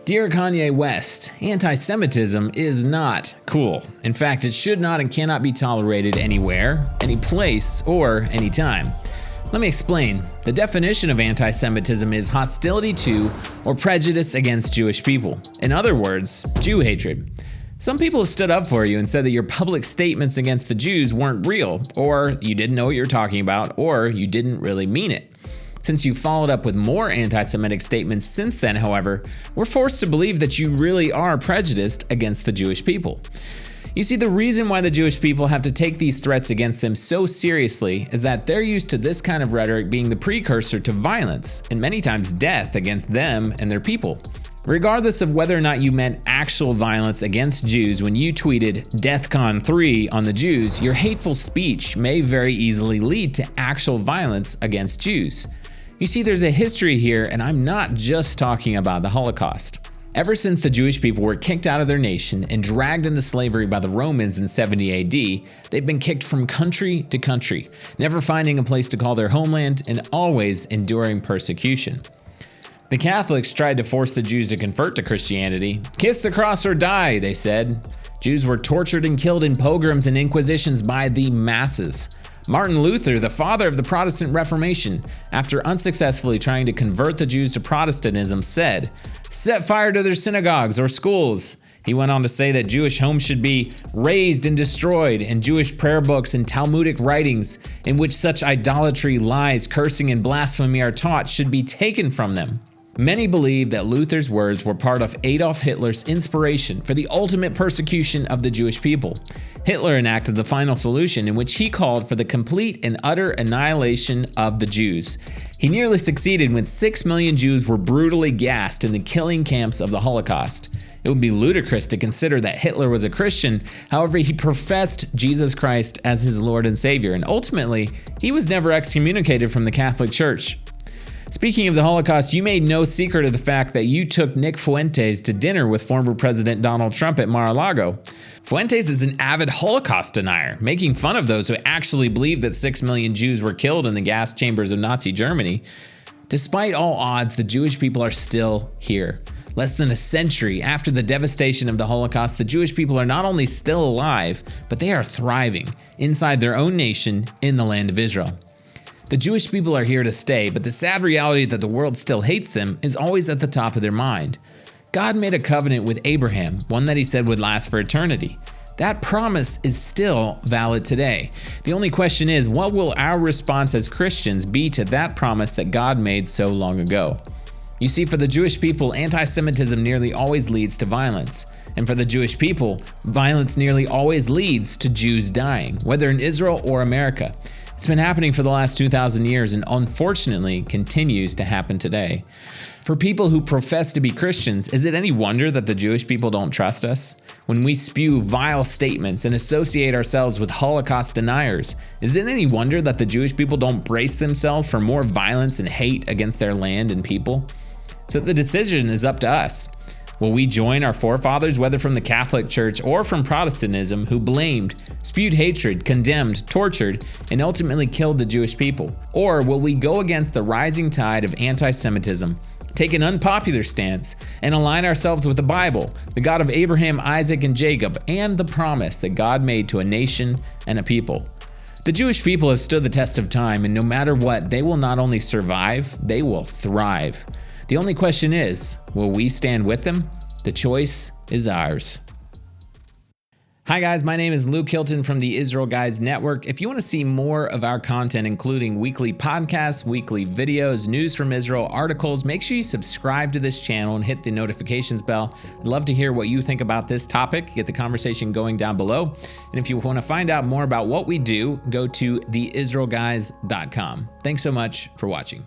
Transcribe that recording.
Dear Kanye West, anti-Semitism is not cool. In fact, it should not and cannot be tolerated anywhere, any place, or any time. Let me explain. The definition of anti-Semitism is hostility to or prejudice against Jewish people. In other words, Jew hatred. Some people have stood up for you and said that your public statements against the Jews weren't real, or you didn't know what you're talking about, or you didn't really mean it. Since you followed up with more anti-Semitic statements since then, however, we're forced to believe that you really are prejudiced against the Jewish people. You see, the reason why the Jewish people have to take these threats against them so seriously is that they're used to this kind of rhetoric being the precursor to violence, and many times death against them and their people. Regardless of whether or not you meant actual violence against Jews when you tweeted DEFCON 3 on the Jews, your hateful speech may very easily lead to actual violence against Jews. You see, there's a history here, and I'm not just talking about the Holocaust. Ever since the Jewish people were kicked out of their nation and dragged into slavery by the Romans in 70 AD, they've been kicked from country to country, never finding a place to call their homeland and always enduring persecution. The Catholics tried to force the Jews to convert to Christianity. Kiss the cross or die, they said. Jews were tortured and killed in pogroms and inquisitions by the masses. Martin Luther, the father of the Protestant Reformation, after unsuccessfully trying to convert the Jews to Protestantism, said, "Set fire to their synagogues or schools." He went on to say that Jewish homes should be razed and destroyed, and Jewish prayer books and Talmudic writings in which such idolatry, lies, cursing, and blasphemy are taught should be taken from them. Many believe that Luther's words were part of Adolf Hitler's inspiration for the ultimate persecution of the Jewish people. Hitler enacted the final solution in which he called for the complete and utter annihilation of the Jews. He nearly succeeded when 6 million Jews were brutally gassed in the killing camps of the Holocaust. It would be ludicrous to consider that Hitler was a Christian, however, he professed Jesus Christ as his Lord and Savior, and ultimately, he was never excommunicated from the Catholic Church. Speaking of the Holocaust, you made no secret of the fact that you took Nick Fuentes to dinner with former President Donald Trump at Mar-a-Lago. Fuentes is an avid Holocaust denier, making fun of those who actually believe that 6 million Jews were killed in the gas chambers of Nazi Germany. Despite all odds, the Jewish people are still here. Less than a century after the devastation of the Holocaust, the Jewish people are not only still alive, but they are thriving inside their own nation in the land of Israel. The Jewish people are here to stay, but the sad reality that the world still hates them is always at the top of their mind. God made a covenant with Abraham, one that he said would last for eternity. That promise is still valid today. The only question is, what will our response as Christians be to that promise that God made so long ago? You see, for the Jewish people, anti-Semitism nearly always leads to violence. And for the Jewish people, violence nearly always leads to Jews dying, whether in Israel or America. It's been happening for the last 2,000 years and unfortunately continues to happen today. For people who profess to be Christians, is it any wonder that the Jewish people don't trust us? When we spew vile statements and associate ourselves with Holocaust deniers, is it any wonder that the Jewish people don't brace themselves for more violence and hate against their land and people? So the decision is up to us. Will we join our forefathers, whether from the Catholic Church or from Protestantism, who blamed, spewed hatred, condemned, tortured, and ultimately killed the Jewish people? Or will we go against the rising tide of anti-Semitism, take an unpopular stance, and align ourselves with the Bible, the God of Abraham, Isaac, and Jacob, and the promise that God made to a nation and a people? The Jewish people have stood the test of time, and no matter what, they will not only survive, they will thrive. The only question is, will we stand with them? The choice is ours. Hi guys, my name is Luke Hilton from the Israel Guys Network. If you want to see more of our content, including weekly podcasts, weekly videos, news from Israel, articles, make sure you subscribe to this channel and hit the notifications bell. I'd love to hear what you think about this topic. Get the conversation going down below. And if you want to find out more about what we do, go to theisraelguys.com. Thanks so much for watching.